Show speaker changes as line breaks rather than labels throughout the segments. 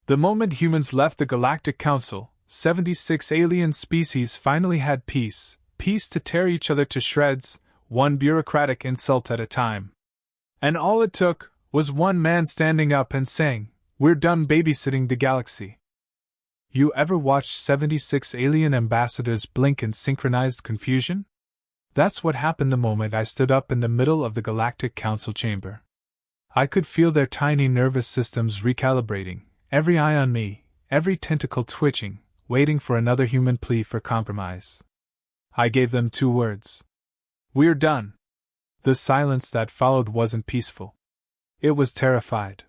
The moment humans left the Galactic Council, 76 alien species finally had peace to tear each other to shreds, one bureaucratic insult at a time. And all it took was one man standing up and saying, "We're done babysitting the galaxy." You ever watched 76 alien ambassadors blink in synchronized confusion? That's what happened the moment I stood up in the middle of the Galactic Council chamber. I could feel their tiny nervous systems recalibrating, every eye on me, every tentacle twitching, waiting for another human plea for compromise. I gave them 2 words. "We're done." The silence that followed wasn't peaceful. It was terrified.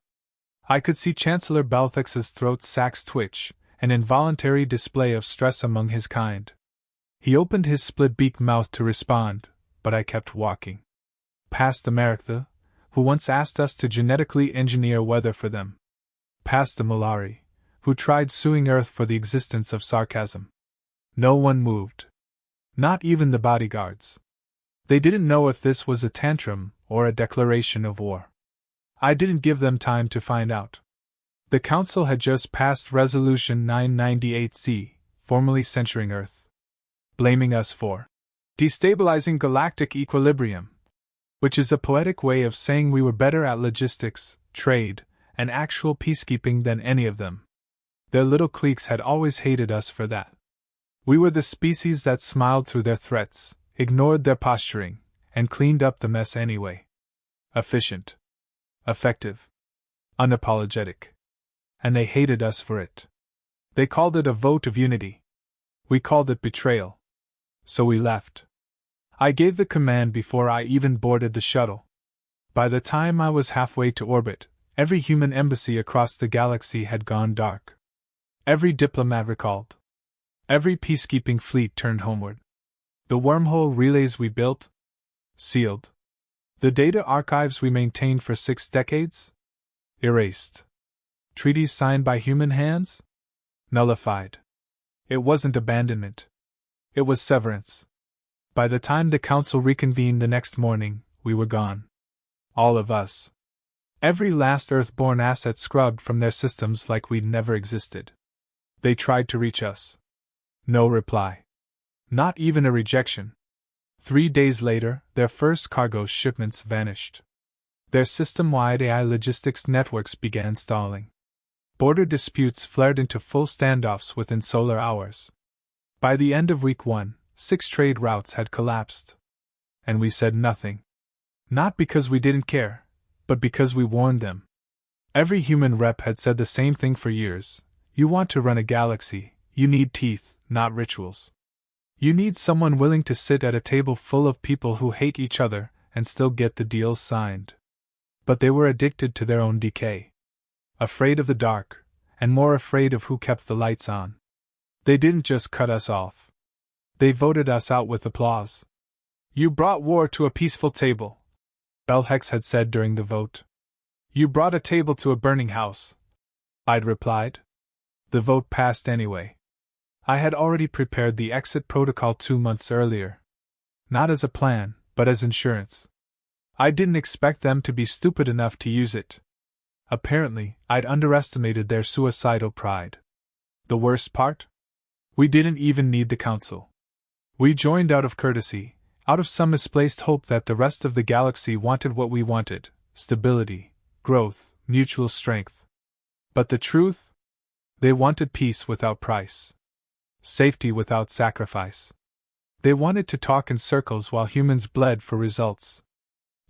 I could see Chancellor Balthex's throat sacs twitch, an involuntary display of stress among his kind. He opened his split-beaked mouth to respond, but I kept walking. Past America, who once asked us to genetically engineer weather for them. Past the Malari, who tried suing Earth for the existence of sarcasm. No one moved. Not even the bodyguards. They didn't know if this was a tantrum or a declaration of war. I didn't give them time to find out. The Council had just passed Resolution 998C, formally censuring Earth. Blaming us for destabilizing galactic equilibrium, which is a poetic way of saying we were better at logistics, trade, and actual peacekeeping than any of them. Their little cliques had always hated us for that. We were the species that smiled through their threats, ignored their posturing, and cleaned up the mess anyway. Efficient. Effective. Unapologetic. And they hated us for it. They called it a vote of unity. We called it betrayal. So we left. I gave the command before I even boarded the shuttle. By the time I was halfway to orbit, every human embassy across the galaxy had gone dark. Every diplomat recalled. Every peacekeeping fleet turned homeward. The wormhole relays we built? Sealed. The data archives we maintained for 6 decades? Erased. Treaties signed by human hands? Nullified. It wasn't abandonment. It was severance. By the time the Council reconvened the next morning, we were gone. All of us. Every last Earthborn asset scrubbed from their systems like we'd never existed. They tried to reach us. No reply. Not even a rejection. 3 days later, their first cargo shipments vanished. Their system-wide AI logistics networks began stalling. Border disputes flared into full standoffs within solar hours. By the end of week 1, 6 trade routes had collapsed. And we said nothing. Not because we didn't care, but because we warned them. Every human rep had said the same thing for years. You want to run a galaxy, you need teeth, not rituals. You need someone willing to sit at a table full of people who hate each other and still get the deals signed. But they were addicted to their own decay. Afraid of the dark, and more afraid of who kept the lights on. They didn't just cut us off. They voted us out with applause. "You brought war to a peaceful table," Belhex had said during the vote. "You brought a table to a burning house," I'd replied. The vote passed anyway. I had already prepared the exit protocol 2 months earlier. Not as a plan, but as insurance. I didn't expect them to be stupid enough to use it. Apparently, I'd underestimated their suicidal pride. The worst part? We didn't even need the Council. We joined out of courtesy, out of some misplaced hope that the rest of the galaxy wanted what we wanted: stability, growth, mutual strength. But the truth? They wanted peace without price. Safety without sacrifice. They wanted to talk in circles while humans bled for results.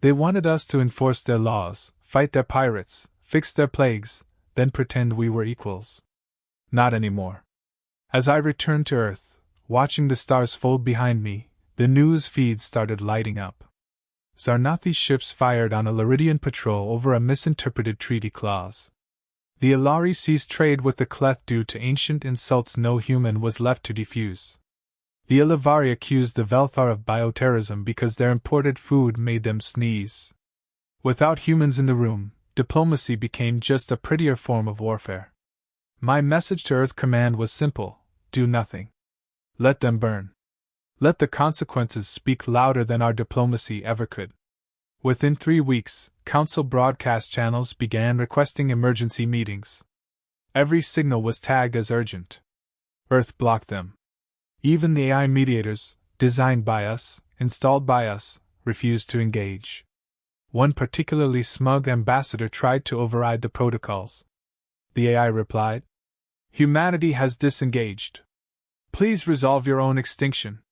They wanted us to enforce their laws, fight their pirates, fix their plagues, then pretend we were equals. Not anymore. As I returned to Earth, watching the stars fold behind me, the news feeds started lighting up. Zarnathi's ships fired on a Liridian patrol over a misinterpreted treaty clause. The Ilari ceased trade with the Cleth due to ancient insults no human was left to defuse. The Ilavari accused the Velthar of bioterrorism because their imported food made them sneeze. Without humans in the room, diplomacy became just a prettier form of warfare. My message to Earth Command was simple: do nothing. Let them burn. Let the consequences speak louder than our diplomacy ever could. Within 3 weeks, Council broadcast channels began requesting emergency meetings. Every signal was tagged as urgent. Earth blocked them. Even the AI mediators, designed by us, installed by us, refused to engage. One particularly smug ambassador tried to override the protocols. The AI replied, "Humanity has disengaged. Please resolve your own extinction.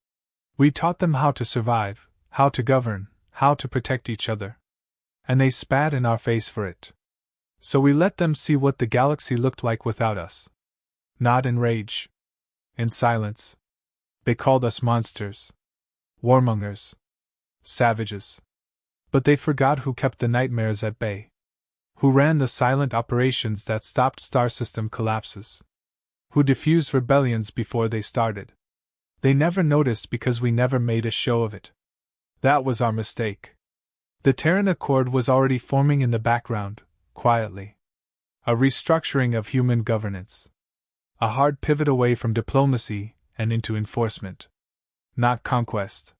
We taught them how to survive, how to govern, how to protect each other. And they spat in our face for it. So we let them see what the galaxy looked like without us. Not in rage. In silence. They called us monsters. Warmongers. Savages. But they forgot who kept the nightmares at bay. Who ran the silent operations that stopped star system collapses. Who diffused rebellions before they started. They never noticed because we never made a show of it. That was our mistake. The Terran Accord was already forming in the background, quietly. A restructuring of human governance. A hard pivot away from diplomacy and into enforcement. Not conquest.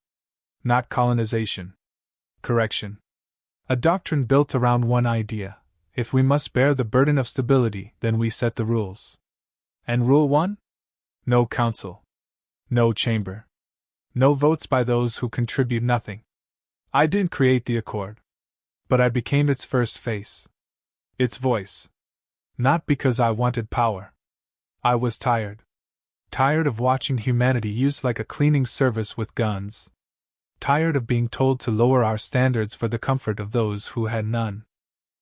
Not colonization. Correction. A doctrine built around one idea. If we must bear the burden of stability, then we set the rules. And Rule 1? No council. No chamber. No votes by those who contribute nothing. I didn't create the Accord. But I became its first face. Its voice. Not because I wanted power. I was tired. Tired of watching humanity used like a cleaning service with guns. Tired of being told to lower our standards for the comfort of those who had none.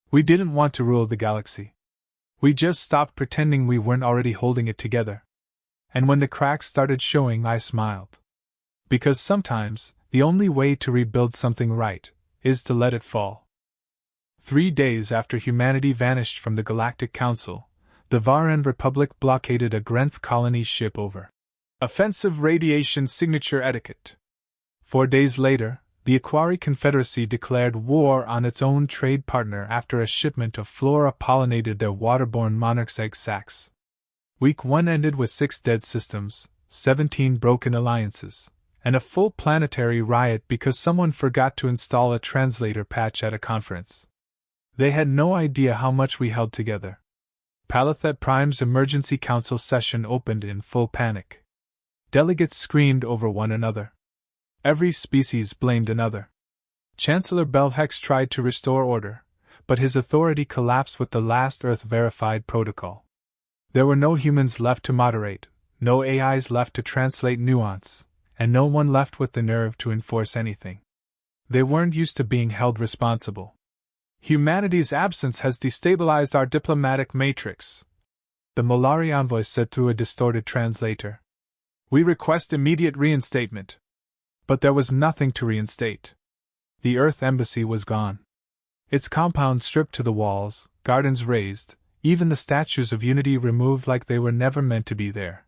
We didn't want to rule the galaxy. We just stopped pretending we weren't already holding it together. And when the cracks started showing, I smiled. Because sometimes, the only way to rebuild something right is to let it fall. 3 days after humanity vanished from the Galactic Council, the Varan Republic blockaded a Grenth colony ship over offensive radiation signature etiquette. 4 days later, the Aquari Confederacy declared war on its own trade partner after a shipment of flora pollinated their waterborne monarch's egg sacs. Week 1 ended with 6 dead systems, 17 broken alliances, and a full planetary riot because someone forgot to install a translator patch at a conference. They had no idea how much we held together. Palathet Prime's emergency council session opened in full panic. Delegates screamed over one another. Every species blamed another. Chancellor Belhex tried to restore order, but his authority collapsed with the last Earth-verified protocol. There were no humans left to moderate, no AIs left to translate nuance, and no one left with the nerve to enforce anything. They weren't used to being held responsible. Humanity's absence has destabilized our diplomatic matrix, the Molari envoy said through a distorted translator. We request immediate reinstatement. But there was nothing to reinstate. The Earth Embassy was gone. Its compound stripped to the walls, gardens razed, even the statues of unity removed like they were never meant to be there.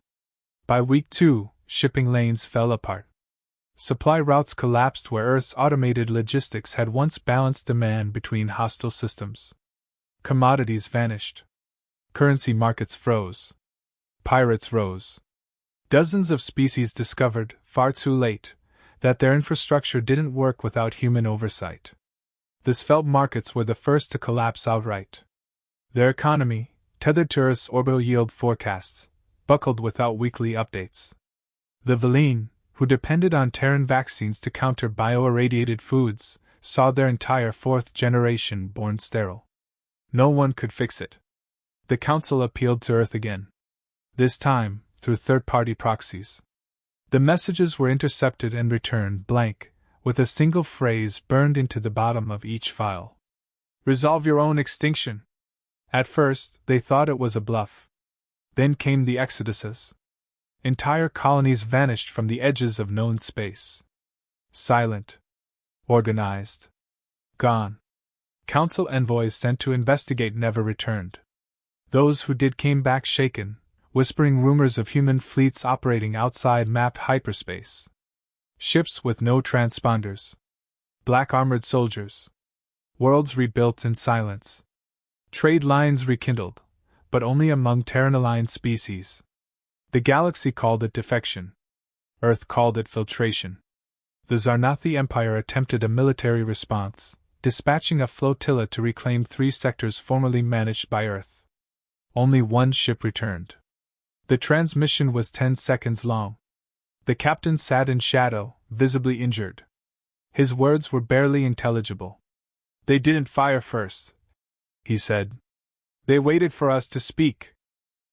By week 2, shipping lanes fell apart. Supply routes collapsed where Earth's automated logistics had once balanced demand between hostile systems. Commodities vanished. Currency markets froze. Pirates rose. Dozens of species discovered, far too late, that their infrastructure didn't work without human oversight. The svelte markets were the first to collapse outright. Their economy, tethered to Earth's orbital yield forecasts, buckled without weekly updates. The Valine, who depended on Terran vaccines to counter bioirradiated foods, saw their entire 4th generation born sterile. No one could fix it. The Council appealed to Earth again. This time, through third-party proxies. The messages were intercepted and returned blank, with a single phrase burned into the bottom of each file. Resolve your own extinction. At first, they thought it was a bluff. Then came the exoduses. Entire colonies vanished from the edges of known space. Silent. Organized. Gone. Council envoys sent to investigate never returned. Those who did came back shaken, whispering rumors of human fleets operating outside mapped hyperspace. Ships with no transponders. Black armored soldiers. Worlds rebuilt in silence. Trade lines rekindled, but only among Terran-aligned species. The galaxy called it defection. Earth called it filtration. The Zarnathi Empire attempted a military response, dispatching a flotilla to reclaim 3 sectors formerly managed by Earth. Only one ship returned. The transmission was 10 seconds long. The captain sat in shadow, visibly injured. His words were barely intelligible. "They didn't fire first," he said. "They waited for us to speak.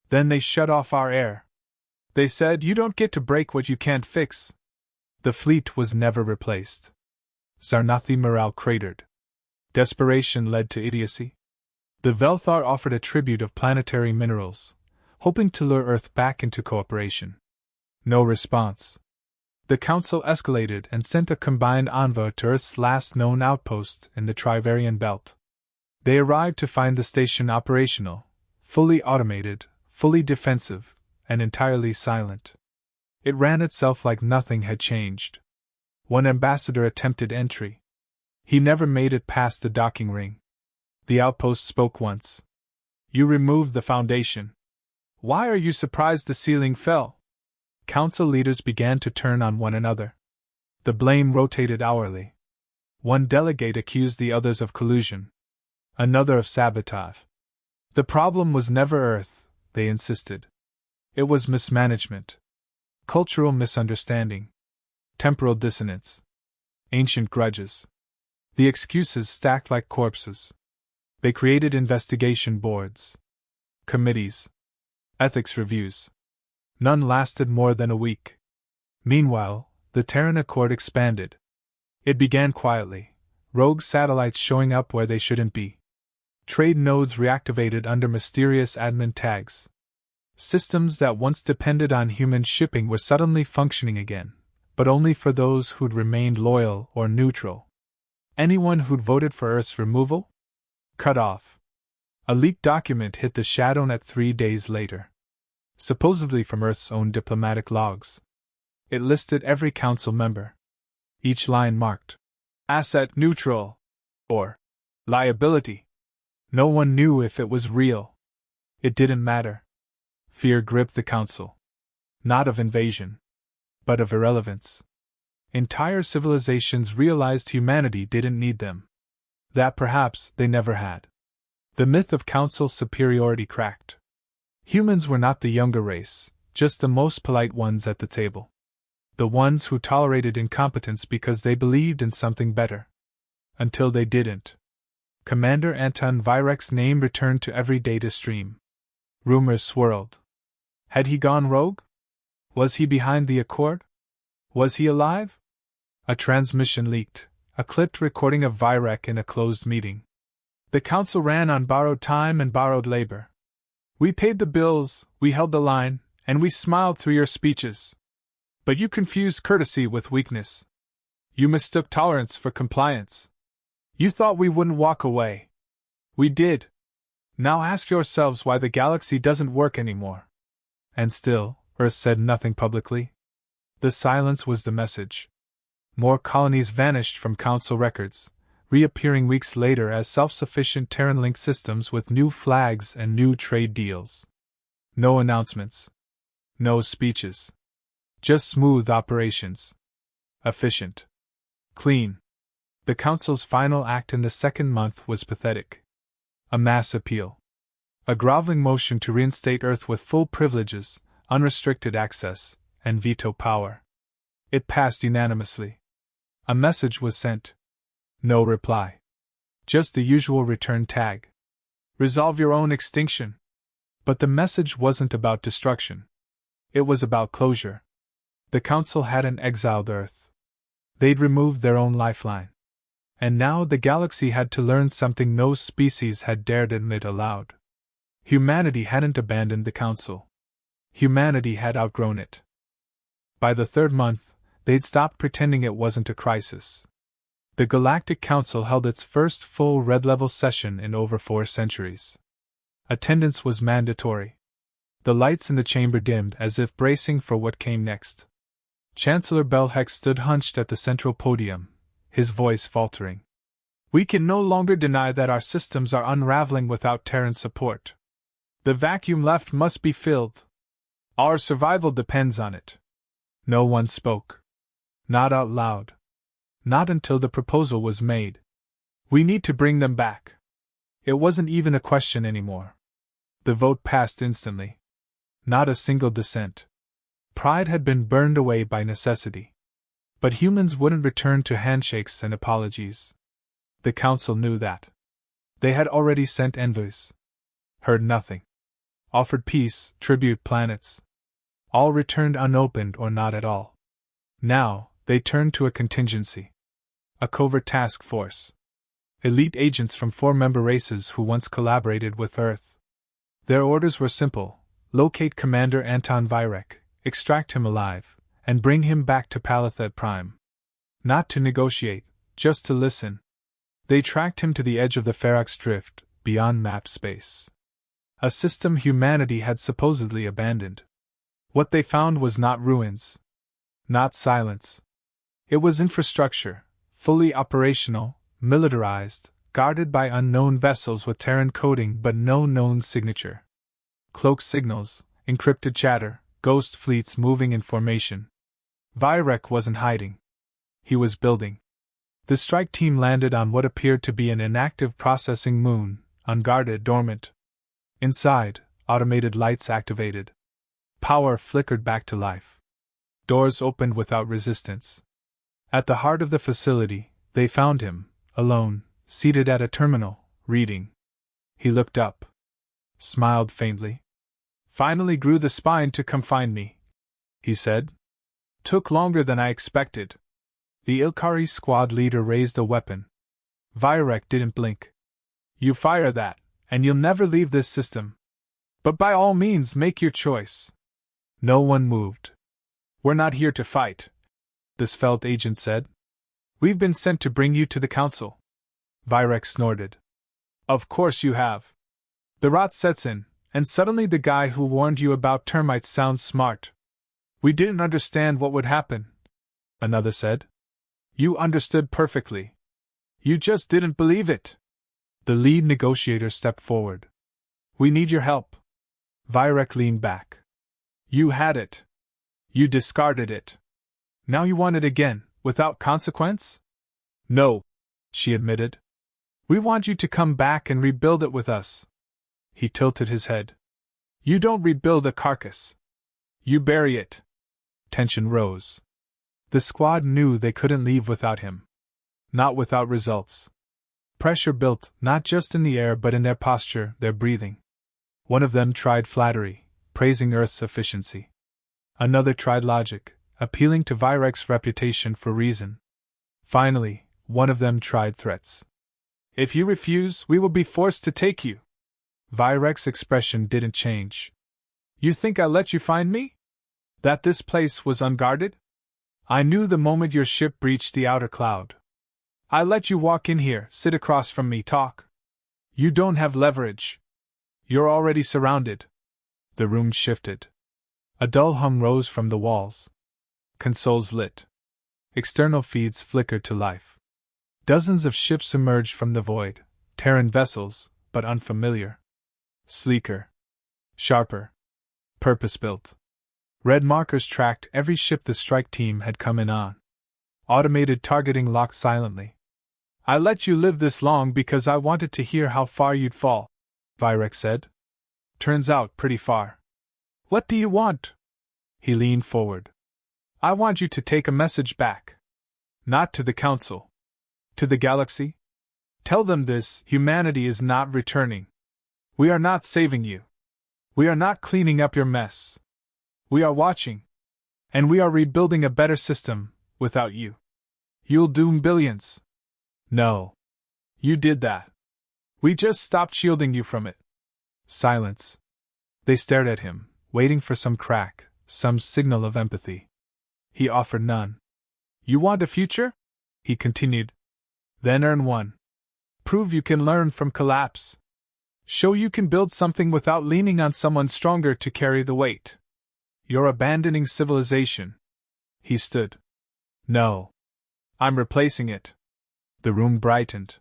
Then they shut off our air. They said, 'You don't get to break what you can't fix.'" The fleet was never replaced. Zarnathi morale cratered. Desperation led to idiocy. The Velthar offered a tribute of planetary minerals, hoping to lure Earth back into cooperation. No response. The Council escalated and sent a combined envoy to Earth's last known outpost in the Trivarian Belt. They arrived to find the station operational, fully automated, fully defensive, and entirely silent. It ran itself like nothing had changed. One ambassador attempted entry. He never made it past the docking ring. The outpost spoke once. "You removed the foundation. Why are you surprised the ceiling fell?" Council leaders began to turn on one another. The blame rotated hourly. One delegate accused the others of collusion. Another of sabotage. The problem was never Earth, they insisted. It was mismanagement. Cultural misunderstanding. Temporal dissonance. Ancient grudges. The excuses stacked like corpses. They created investigation boards. Committees. Ethics reviews. None lasted more than a week. Meanwhile, the Terran Accord expanded. It began quietly, rogue satellites showing up where they shouldn't be. Trade nodes reactivated under mysterious admin tags. Systems that once depended on human shipping were suddenly functioning again, but only for those who'd remained loyal or neutral. Anyone who'd voted for Earth's removal? Cut off. A leaked document hit the Shadownet 3 days later. Supposedly from Earth's own diplomatic logs. It listed every council member. Each line marked asset neutral or liability. No one knew if it was real. It didn't matter. Fear gripped the council. Not of invasion, but of irrelevance. Entire civilizations realized humanity didn't need them. That perhaps they never had. The myth of council superiority cracked. Humans were not the younger race, just the most polite ones at the table. The ones who tolerated incompetence because they believed in something better. Until they didn't. Commander Anton Virek's name returned to every data stream. Rumors swirled. Had he gone rogue? Was he behind the Accord? Was he alive? A transmission leaked, a clipped recording of Virek in a closed meeting. The council ran on borrowed time and borrowed labor. "We paid the bills, we held the line, and we smiled through your speeches. But you confused courtesy with weakness. You mistook tolerance for compliance. You thought we wouldn't walk away. We did. Now ask yourselves why the galaxy doesn't work anymore." And still, Earth said nothing publicly. The silence was the message. More colonies vanished from Council records, reappearing weeks later as self-sufficient Terran-linked systems with new flags and new trade deals. No announcements. No speeches. Just smooth operations. Efficient. Clean. The Council's final act in the second month was pathetic. A mass appeal. A groveling motion to reinstate Earth with full privileges, unrestricted access, and veto power. It passed unanimously. A message was sent. No reply. Just the usual return tag. Resolve your own extinction. But the message wasn't about destruction. It was about closure. The Council hadn't exiled Earth. They'd removed their own lifeline. And now the galaxy had to learn something no species had dared admit aloud. Humanity hadn't abandoned the Council. Humanity had outgrown it. By the third month, they'd stopped pretending it wasn't a crisis. The Galactic Council held its first full red-level session in over 4 centuries. Attendance was mandatory. The lights in the chamber dimmed as if bracing for what came next. Chancellor Belhex stood hunched at the central podium, his voice faltering. "We can no longer deny that our systems are unraveling without Terran support. The vacuum left must be filled. Our survival depends on it." No one spoke. Not out loud. Not until the proposal was made. "We need to bring them back." It wasn't even a question anymore. The vote passed instantly. Not a single dissent. Pride had been burned away by necessity. But humans wouldn't return to handshakes and apologies. The council knew that. They had already sent envoys. Heard nothing. Offered peace, tribute planets. All returned unopened or not at all. Now, they turned to a contingency. A covert task force. Elite agents from 4 member races who once collaborated with Earth. Their orders were simple: locate Commander Anton Virek, extract him alive, and bring him back to Palathet Prime. Not to negotiate, just to listen. They tracked him to the edge of the Ferox Drift, beyond mapped space. A system humanity had supposedly abandoned. What they found was not ruins. Not silence. It was infrastructure, fully operational, militarized, guarded by unknown vessels with Terran coding but no known signature. Cloaked signals, encrypted chatter, ghost fleets moving in formation. Virek wasn't hiding. He was building. The strike team landed on what appeared to be an inactive processing moon, unguarded, dormant. Inside, automated lights activated. Power flickered back to life. Doors opened without resistance. At the heart of the facility, they found him, alone, seated at a terminal, reading. He looked up. Smiled faintly. "Finally grew the spine to come find me," he said. "Took longer than I expected." The Ilkari squad leader raised a weapon. Virek didn't blink. "You fire that, and you'll never leave this system. But by all means make your choice." No one moved. "We're not here to fight," the svelte agent said. "We've been sent to bring you to the council." Virek snorted. "Of course you have. The rot sets in, and suddenly the guy who warned you about termites sounds smart." "We didn't understand what would happen," another said. "You understood perfectly. You just didn't believe it." The lead negotiator stepped forward. "We need your help." Virek leaned back. "You had it. You discarded it. Now you want it again, without consequence?" "No," she admitted. "We want you to come back and rebuild it with us." He tilted his head. "You don't rebuild a carcass. You bury it." Tension rose. The squad knew they couldn't leave without him. Not without results. Pressure built, not just in the air but in their posture, their breathing. One of them tried flattery, praising Earth's efficiency. Another tried logic, appealing to Virek's reputation for reason. Finally, one of them tried threats. "If you refuse, we will be forced to take you." Virek's expression didn't change. "You think I let you find me? That this place was unguarded? I knew the moment your ship breached the outer cloud. I let you walk in here, sit across from me, talk. You don't have leverage. You're already surrounded." The room shifted. A dull hum rose from the walls. Consoles lit. External feeds flickered to life. Dozens of ships emerged from the void, Terran vessels, but unfamiliar. Sleeker. Sharper. Purpose-built. Red markers tracked every ship the strike team had come in on. Automated targeting locked silently. "I let you live this long because I wanted to hear how far you'd fall," Virek said. "Turns out pretty far." "What do you want?" He leaned forward. "I want you to take a message back. Not to the Council. To the galaxy. Tell them this: humanity is not returning. We are not saving you. We are not cleaning up your mess. We are watching. And we are rebuilding a better system, without you. You'll doom billions." "No. You did that. We just stopped shielding you from it." Silence. They stared at him, waiting for some crack, some signal of empathy. He offered none. "You want a future?" he continued. "Then earn one. Prove you can learn from collapse. Show you can build something without leaning on someone stronger to carry the weight. You're abandoning civilization." He stood. "No. I'm replacing it." The room brightened.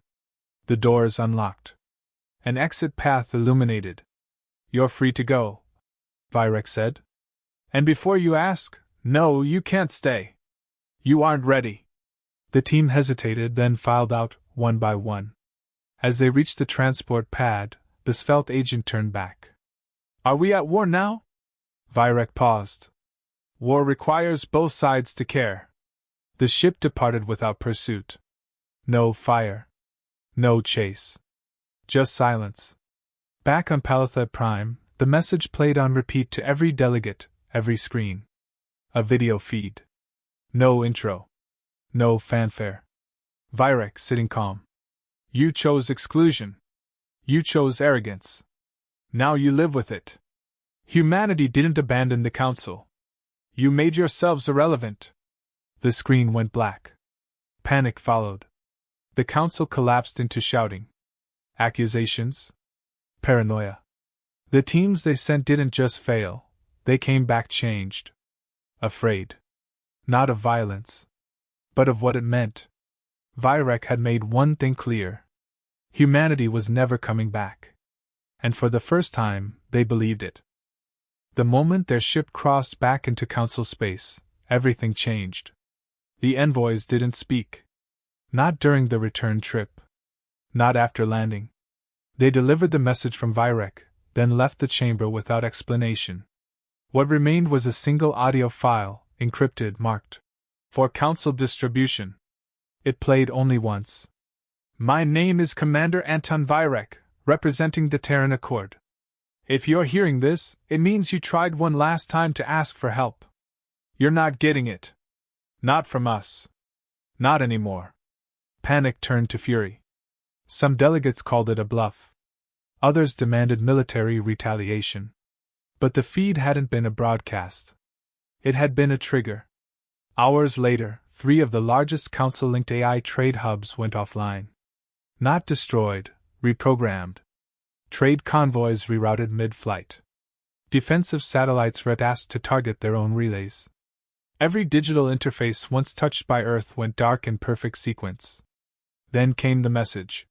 The doors unlocked. An exit path illuminated. "You're free to go," Virek said. "And before you ask, no, you can't stay. You aren't ready." The team hesitated, then filed out, one by one. As they reached the transport pad, the svelte agent turned back. Are we at war now? Vyrek paused. War requires both sides to care. The ship departed without pursuit. No fire. No chase. Just silence. Back on Palitha Prime, the message played on repeat to every delegate, every screen. A video feed. No intro. No fanfare. Vyrek sitting calm. You chose exclusion. You chose arrogance. Now you live with it. Humanity didn't abandon the Council. You made yourselves irrelevant. The screen went black. Panic followed. The Council collapsed into shouting. Accusations? Paranoia. The teams they sent didn't just fail, they came back changed. Afraid. Not of violence, but of what it meant. Vyrek had made one thing clear. Humanity was never coming back. And for the first time, they believed it. The moment their ship crossed back into Council space, everything changed. The envoys didn't speak. Not during the return trip. Not after landing. They delivered the message from Vyrek, then left the chamber without explanation. What remained was a single audio file, encrypted, marked for Council distribution. It played only once. My name is Commander Anton Vyrek, representing the Terran Accord. If you're hearing this, it means you tried one last time to ask for help. You're not getting it. Not from us. Not anymore. Panic turned to fury. Some delegates called it a bluff. Others demanded military retaliation. But the feed hadn't been a broadcast. It had been a trigger. Hours later, 3 of the largest Council-linked AI trade hubs went offline. Not destroyed, reprogrammed. Trade convoys rerouted mid-flight. Defensive satellites were tasked to target their own relays. Every digital interface once touched by Earth went dark in perfect sequence. Then came the message.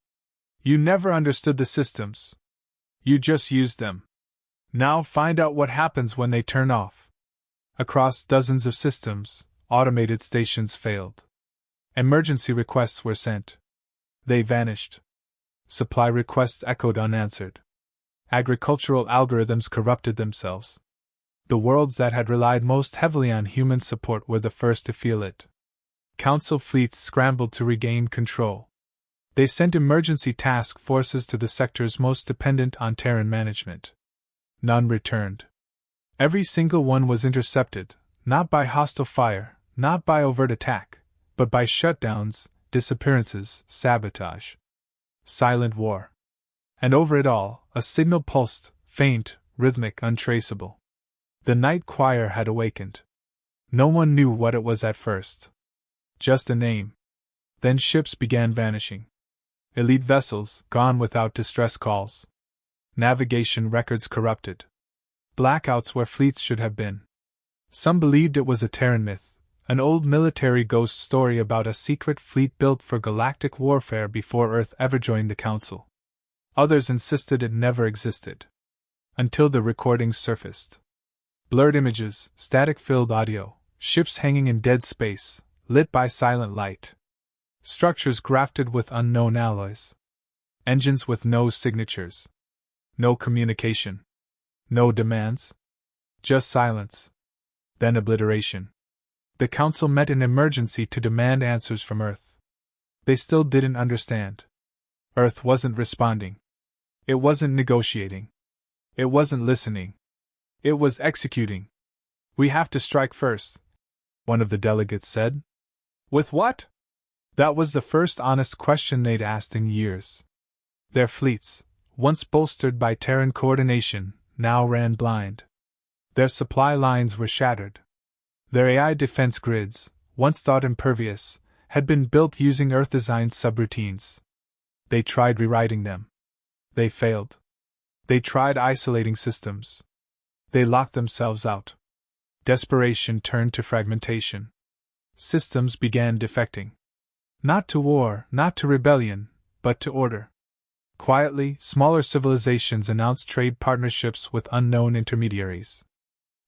You never understood the systems. You just used them. Now find out what happens when they turn off. Across dozens of systems, automated stations failed. Emergency requests were sent. They vanished. Supply requests echoed unanswered. Agricultural algorithms corrupted themselves. The worlds that had relied most heavily on human support were the first to feel it. Council fleets scrambled to regain control. They sent emergency task forces to the sectors most dependent on Terran management. None returned. Every single one was intercepted, not by hostile fire, not by overt attack, but by shutdowns, disappearances, sabotage. Silent war. And over it all, a signal pulsed, faint, rhythmic, untraceable. The night choir had awakened. No one knew what it was at first. Just a name. Then ships began vanishing. Elite vessels, gone without distress calls. Navigation records corrupted. Blackouts where fleets should have been. Some believed it was a Terran myth, an old military ghost story about a secret fleet built for galactic warfare before Earth ever joined the Council. Others insisted it never existed. Until the recordings surfaced. Blurred images, static-filled audio, ships hanging in dead space, lit by silent light. Structures grafted with unknown alloys. Engines with no signatures. No communication. No demands. Just silence. Then obliteration. The Council met in emergency to demand answers from Earth. They still didn't understand. Earth wasn't responding. It wasn't negotiating. It wasn't listening. It was executing. We have to strike first, one of the delegates said. With what? That was the first honest question they'd asked in years. Their fleets, once bolstered by Terran coordination, now ran blind. Their supply lines were shattered. Their AI defense grids, once thought impervious, had been built using Earth-designed subroutines. They tried rewriting them. They failed. They tried isolating systems. They locked themselves out. Desperation turned to fragmentation. Systems began defecting. Not to war, not to rebellion, but to order. Quietly, smaller civilizations announced trade partnerships with unknown intermediaries.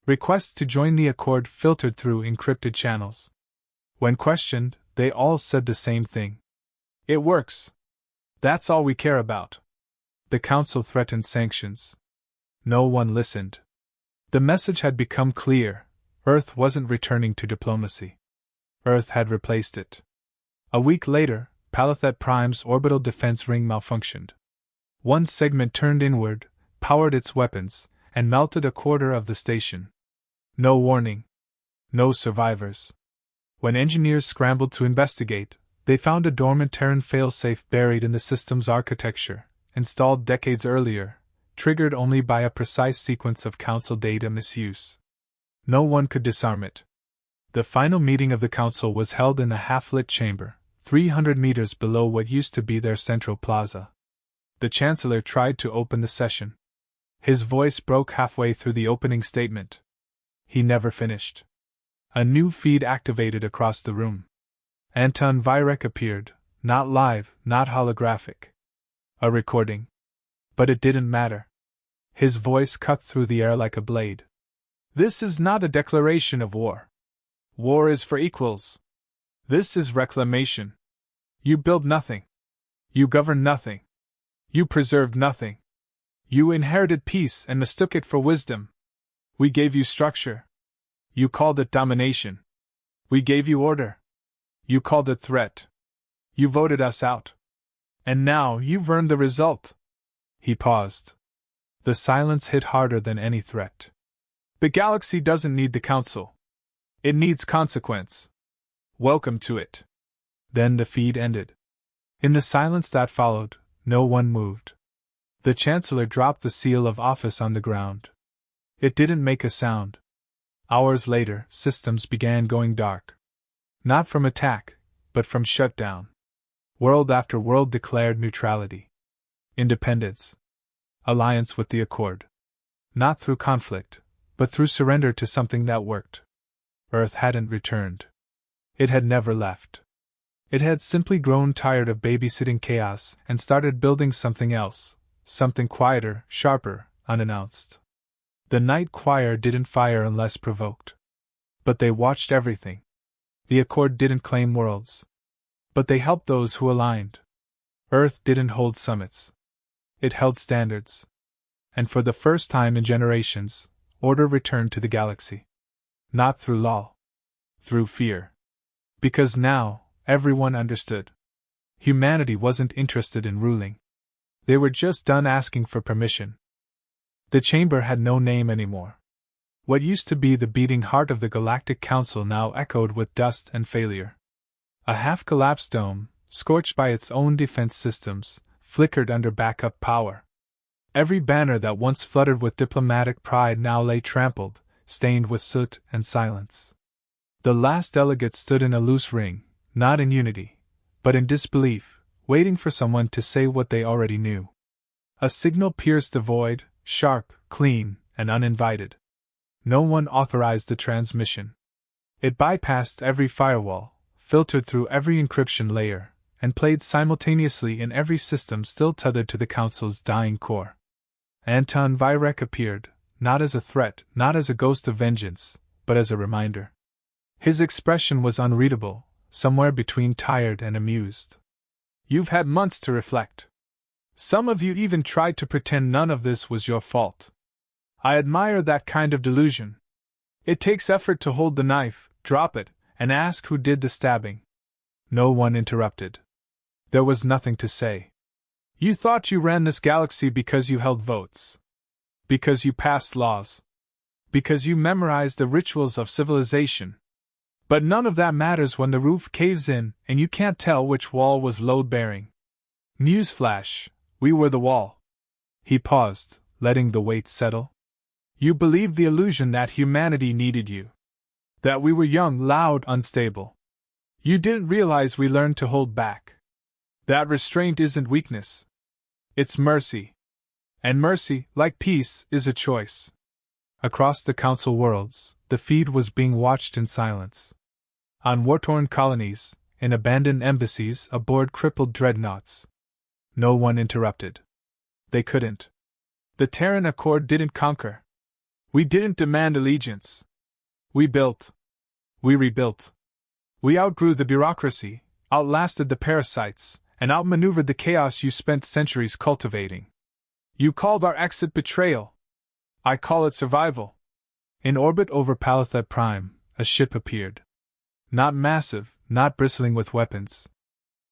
Requests to join the Accord filtered through encrypted channels. When questioned, they all said the same thing. It works. That's all we care about. The Council threatened sanctions. No one listened. The message had become clear. Earth wasn't returning to diplomacy. Earth had replaced it. A week later, Palathet Prime's orbital defense ring malfunctioned. One segment turned inward, powered its weapons, and melted a quarter of the station. No warning. No survivors. When engineers scrambled to investigate, they found a dormant Terran failsafe buried in the system's architecture, installed decades earlier, triggered only by a precise sequence of Council data misuse. No one could disarm it. The final meeting of the Council was held in a half-lit chamber, 300 meters below what used to be their central plaza. The Chancellor tried to open the session. His voice broke halfway through the opening statement. He never finished. A new feed activated across the room. Anton Virek appeared, not live, not holographic. A recording. But it didn't matter. His voice cut through the air like a blade. This is not a declaration of war. War is for equals. This is reclamation. You build nothing. You govern nothing. You preserved nothing. You inherited peace and mistook it for wisdom. We gave you structure. You called it domination. We gave you order. You called it threat. You voted us out. And now you've earned the result. He paused. The silence hit harder than any threat. The galaxy doesn't need the Council. It needs consequence. Welcome to it. Then the feed ended. In the silence that followed, no one moved. The Chancellor dropped the seal of office on the ground. It didn't make a sound. Hours later, systems began going dark. Not from attack, but from shutdown. World after world declared neutrality. Independence. Alliance with the Accord. Not through conflict, but through surrender to something that worked. Earth hadn't returned. It had never left. It had simply grown tired of babysitting chaos and started building something else, something quieter, sharper, unannounced. The night choir didn't fire unless provoked. But they watched everything. The Accord didn't claim worlds. But they helped those who aligned. Earth didn't hold summits. It held standards. And for the first time in generations, order returned to the galaxy. Not through law. Through fear. Because now, everyone understood. Humanity wasn't interested in ruling. They were just done asking for permission. The chamber had no name anymore. What used to be the beating heart of the Galactic Council now echoed with dust and failure. A half-collapsed dome, scorched by its own defense systems, flickered under backup power. Every banner that once fluttered with diplomatic pride now lay trampled, stained with soot and silence. The last delegate stood in a loose ring, not in unity, but in disbelief, waiting for someone to say what they already knew. A signal pierced the void, sharp, clean, and uninvited. No one authorized the transmission. It bypassed every firewall, filtered through every encryption layer, and played simultaneously in every system still tethered to the Council's dying core. Anton Virek appeared, not as a threat, not as a ghost of vengeance, but as a reminder. His expression was unreadable, somewhere between tired and amused. You've had months to reflect. Some of you even tried to pretend none of this was your fault. I admire that kind of delusion. It takes effort to hold the knife, drop it, and ask who did the stabbing. No one interrupted. There was nothing to say. You thought you ran this galaxy because you held votes. Because you passed laws. Because you memorized the rituals of civilization. But none of that matters when the roof caves in and you can't tell which wall was load-bearing. Newsflash, we were the wall. He paused, letting the weight settle. You believed the illusion that humanity needed you. That we were young, loud, unstable. You didn't realize we learned to hold back. That restraint isn't weakness. It's mercy. And mercy, like peace, is a choice. Across the Council worlds, the feed was being watched in silence. On war-torn colonies, in abandoned embassies, aboard crippled dreadnoughts. No one interrupted. They couldn't. The Terran Accord didn't conquer. We didn't demand allegiance. We built. We rebuilt. We outgrew the bureaucracy, outlasted the parasites, and outmaneuvered the chaos you spent centuries cultivating. You called our exit betrayal. I call it survival. In orbit over Palathet Prime, a ship appeared. Not massive, not bristling with weapons.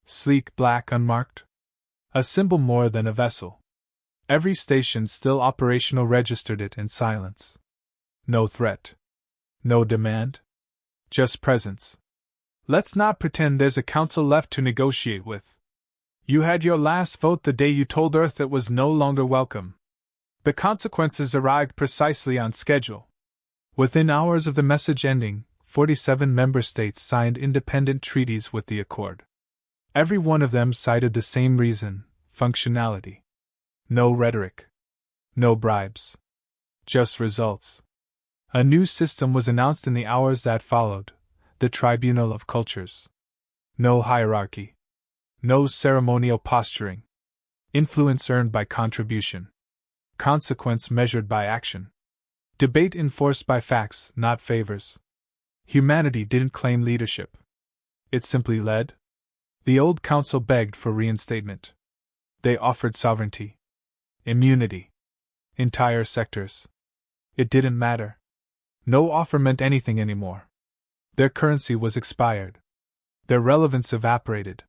Sleek, black, unmarked. A symbol more than a vessel. Every station still operational registered it in silence. No threat. No demand. Just presence. Let's not pretend there's a council left to negotiate with. You had your last vote the day you told Earth it was no longer welcome. The consequences arrived precisely on schedule. Within hours of the message ending, 47 member states signed independent treaties with the Accord. Every one of them cited the same reason: functionality. No rhetoric. No bribes. Just results. A new system was announced in the hours that followed: the Tribunal of Cultures. No hierarchy. No ceremonial posturing. Influence earned by contribution. Consequence measured by action. Debate enforced by facts, not favors. Humanity didn't claim leadership. It simply led. The old council begged for reinstatement. They offered sovereignty. Immunity. Entire sectors. It didn't matter. No offer meant anything anymore. Their currency was expired. Their relevance evaporated.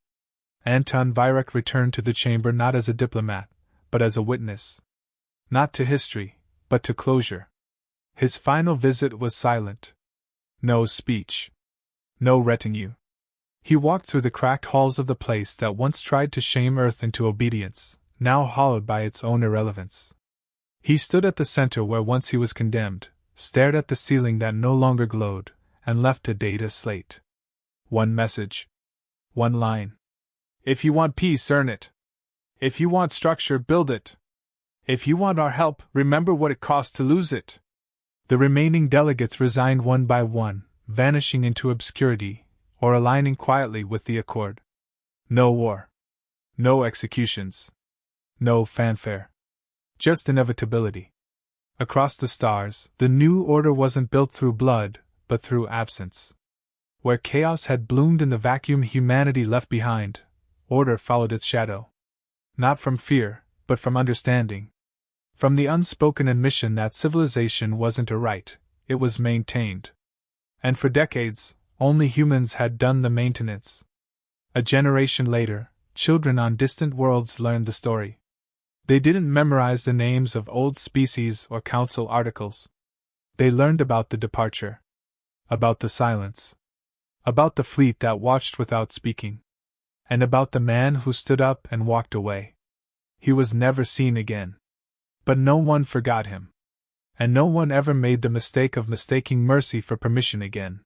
Anton Virek returned to the chamber not as a diplomat, but as a witness. Not to history, but to closure. His final visit was silent. No speech. No retinue. He walked through the cracked halls of the place that once tried to shame Earth into obedience, now hollowed by its own irrelevance. He stood at the center where once he was condemned, stared at the ceiling that no longer glowed, and left a data slate. One message. One line. If you want peace, earn it. If you want structure, build it. If you want our help, remember what it costs to lose it. The remaining delegates resigned one by one, vanishing into obscurity, or aligning quietly with the Accord. No war. No executions. No fanfare. Just inevitability. Across the stars, the new order wasn't built through blood, but through absence. Where chaos had bloomed in the vacuum humanity left behind, order followed its shadow. Not from fear, but from understanding. From the unspoken admission that civilization wasn't a right, it was maintained. And for decades, only humans had done the maintenance. A generation later, children on distant worlds learned the story. They didn't memorize the names of old species or council articles. They learned about the departure. About the silence. About the fleet that watched without speaking. And about the man who stood up and walked away. He was never seen again. But no one forgot him. And no one ever made the mistake of mistaking mercy for permission again.